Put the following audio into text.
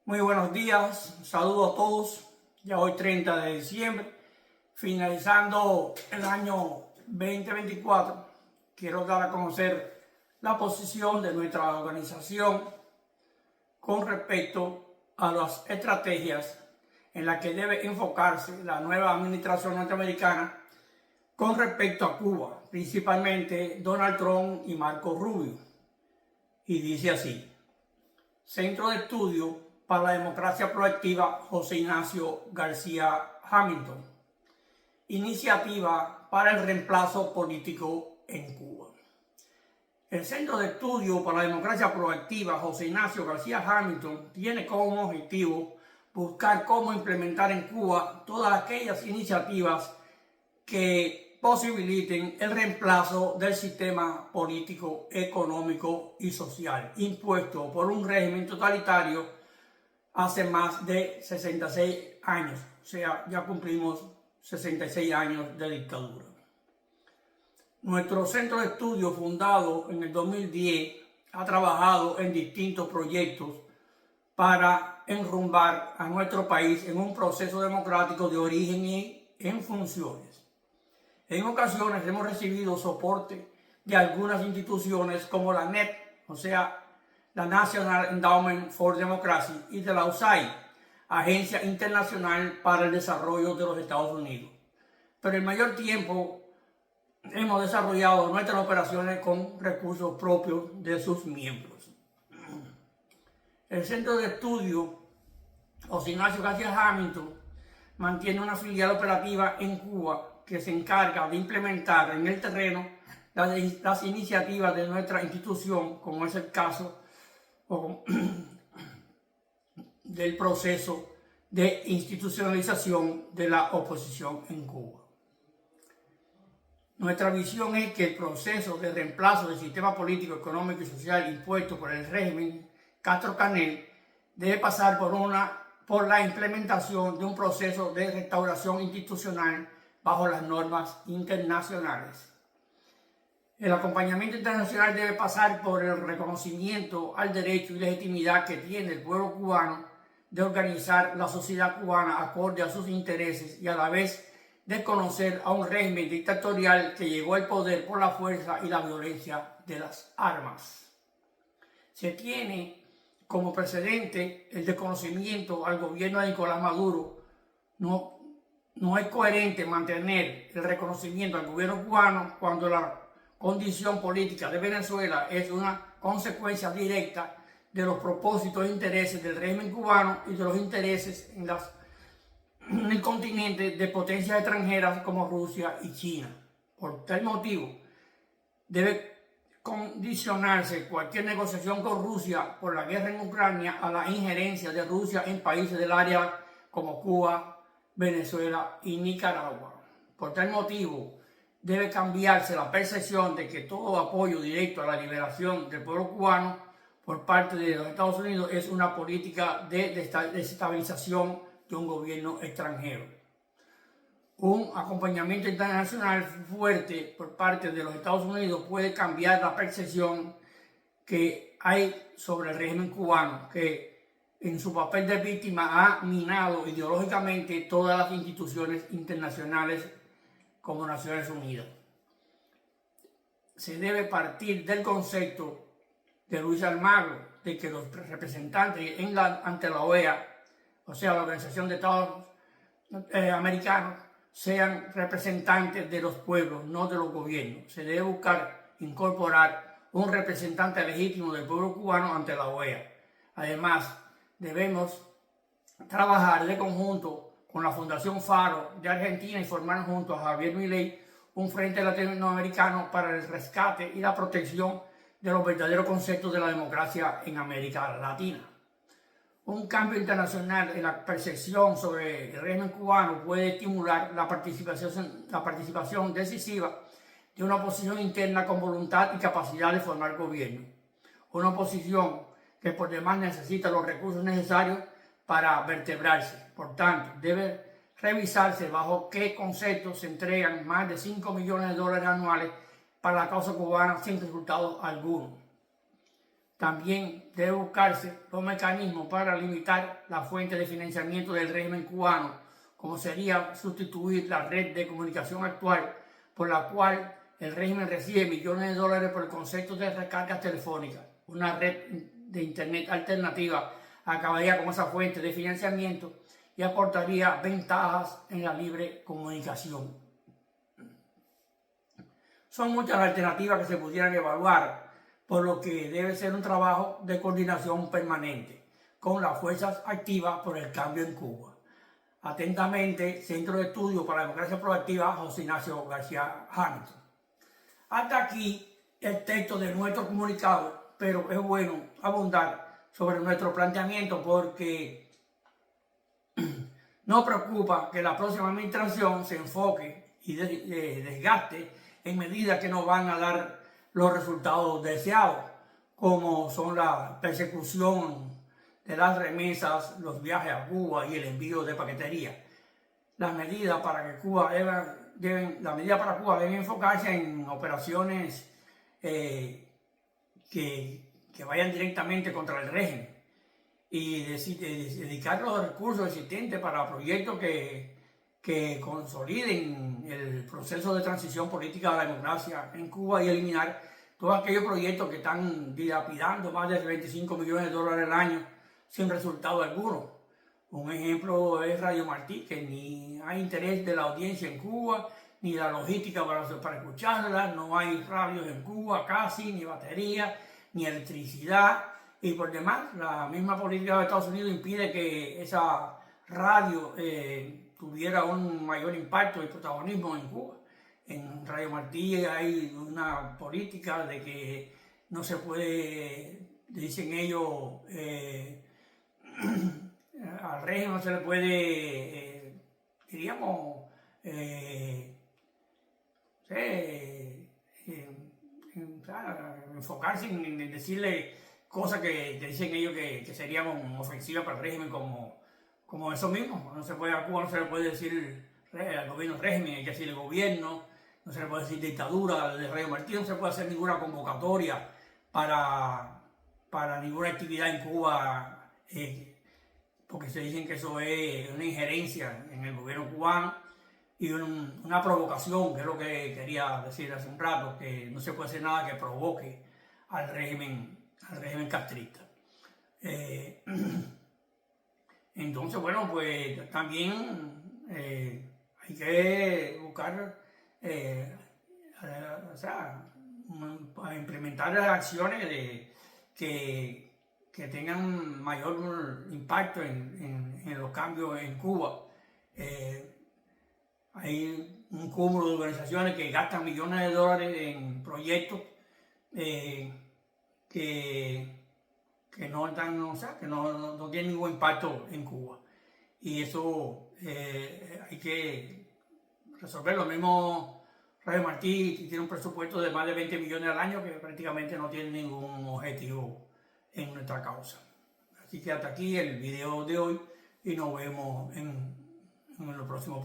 Muy buenos días, saludos a todos. Ya hoy 30 de diciembre, finalizando el año 2024, quiero dar a conocer la posición de nuestra organización con respecto a las estrategias en las que debe enfocarse la nueva administración norteamericana con respecto a Cuba, principalmente Donald Trump y Marco Rubio. Y dice así: Centro de Estudio para la Democracia Proactiva José Ignacio García Hamilton. Iniciativa para el reemplazo político en Cuba. El Centro de Estudio para la Democracia Proactiva José Ignacio García Hamilton tiene como objetivo buscar cómo implementar en Cuba todas aquellas iniciativas que posibiliten el reemplazo del sistema político, económico y social impuesto por un régimen totalitario hace más de 66 años. O sea, ya cumplimos 66 años de dictadura. Nuestro centro de estudio, fundado en el 2010, ha trabajado en distintos proyectos para enrumbar a nuestro país en un proceso democrático de origen y en funciones. En ocasiones hemos recibido soporte de algunas instituciones como la NED, o sea, la National Endowment for Democracy, y de la USAID, Agencia Internacional para el Desarrollo de los Estados Unidos. Pero el mayor tiempo hemos desarrollado nuestras operaciones con recursos propios de sus miembros. El Centro de Estudio José Ignacio García Hamilton mantiene una filial operativa en Cuba que se encarga de implementar en el terreno las iniciativas de nuestra institución, como es el caso del proceso de institucionalización de la oposición en Cuba. Nuestra visión es que el proceso de reemplazo del sistema político, económico y social impuesto por el régimen Castro-Canel debe pasar por la implementación de un proceso de restauración institucional bajo las normas internacionales. El acompañamiento internacional debe pasar por el reconocimiento al derecho y legitimidad que tiene el pueblo cubano de organizar la sociedad cubana acorde a sus intereses y a la vez de conocer a un régimen dictatorial que llegó al poder por la fuerza y la violencia de las armas. Se tiene como precedente el desconocimiento al gobierno de Nicolás Maduro. No es coherente mantener el reconocimiento al gobierno cubano cuando la condición política de Venezuela es una consecuencia directa de los propósitos e intereses del régimen cubano y de los intereses en el continente de potencias extranjeras como Rusia y China. Por tal motivo, debe condicionarse cualquier negociación con Rusia por la guerra en Ucrania a la injerencia de Rusia en países del área como Cuba, Venezuela y Nicaragua. Por tal motivo, debe cambiarse la percepción de que todo apoyo directo a la liberación del pueblo cubano por parte de los Estados Unidos es una política de desestabilización de un gobierno extranjero. Un acompañamiento internacional fuerte por parte de los Estados Unidos puede cambiar la percepción que hay sobre el régimen cubano, que en su papel de víctima ha minado ideológicamente todas las instituciones internacionales como Naciones Unidas. Se debe partir del concepto de Luis Almagro de que los representantes ante la OEA, o sea, la Organización de Estados Americanos, sean representantes de los pueblos, no de los gobiernos. Se debe buscar incorporar un representante legítimo del pueblo cubano ante la OEA. Además, debemos trabajar de conjunto con la Fundación Faro de Argentina y formar junto a Javier Milei un frente latinoamericano para el rescate y la protección de los verdaderos conceptos de la democracia en América Latina. Un cambio internacional en la percepción sobre el régimen cubano puede estimular la participación decisiva de una oposición interna con voluntad y capacidad de formar gobierno. Una oposición que por demás necesita los recursos necesarios para vertebrarse. Por tanto, debe revisarse bajo qué conceptos se entregan más de 5 millones de dólares anuales para la causa cubana sin resultado alguno. También debe buscarse los mecanismos para limitar la fuente de financiamiento del régimen cubano, como sería sustituir la red de comunicación actual por la cual el régimen recibe millones de dólares por el concepto de recargas telefónicas. Una red de internet alternativa acabaría con esa fuente de financiamiento y aportaría ventajas en la libre comunicación. Son muchas las alternativas que se pudieran evaluar, por lo que debe ser un trabajo de coordinación permanente con las fuerzas activas por el cambio en Cuba. Atentamente, Centro de Estudios para la Democracia Proactiva, José Ignacio García Hamilton. Hasta aquí el texto de nuestro comunicado, pero es bueno abundar sobre nuestro planteamiento porque nos preocupa que la próxima administración se enfoque y desgaste en medidas que no van a dar los resultados deseados, como son la persecución de las remesas, los viajes a Cuba y el envío de paquetería. Las medidas para Cuba deben enfocarse en operaciones que vayan directamente contra el régimen y dedicar los recursos existentes para proyectos que consoliden el proceso de transición política a la democracia en Cuba y eliminar todos aquellos proyectos que están dilapidando más de 25 millones de dólares al año sin resultado alguno. Un ejemplo es Radio Martí, que ni hay interés de la audiencia en Cuba, ni la logística para escucharla, no hay radios en Cuba casi, ni batería, ni electricidad, y por demás, la misma política de Estados Unidos impide que esa radio tuviera un mayor impacto y protagonismo en Cuba. En Radio Martí hay una política de que no se puede, dicen ellos, al régimen no se le puede, enfocarse en decirle cosas que dicen ellos que serían ofensivas para el régimen, como eso mismo. No se puede, a Cuba no se le puede decir al gobierno régimen, hay que decir el gobierno, no se le puede decir dictadura de Radio Martí, no se puede hacer ninguna convocatoria para ninguna actividad en Cuba, porque se dicen que eso es una injerencia en el gobierno cubano y una provocación, que es lo que quería decir hace un rato, que no se puede hacer nada que provoque al régimen castrista. Entonces, bueno, pues también hay que buscar, implementar acciones que tengan mayor impacto en los cambios en Cuba. Hay un cúmulo de organizaciones que gastan millones de dólares en proyectos que no tienen ningún impacto en Cuba. Y eso hay que resolverlo. Lo mismo Radio Martí tiene un presupuesto de más de 20 millones al año que prácticamente no tiene ningún objetivo en nuestra causa. Así que hasta aquí el video de hoy y nos vemos en los próximos.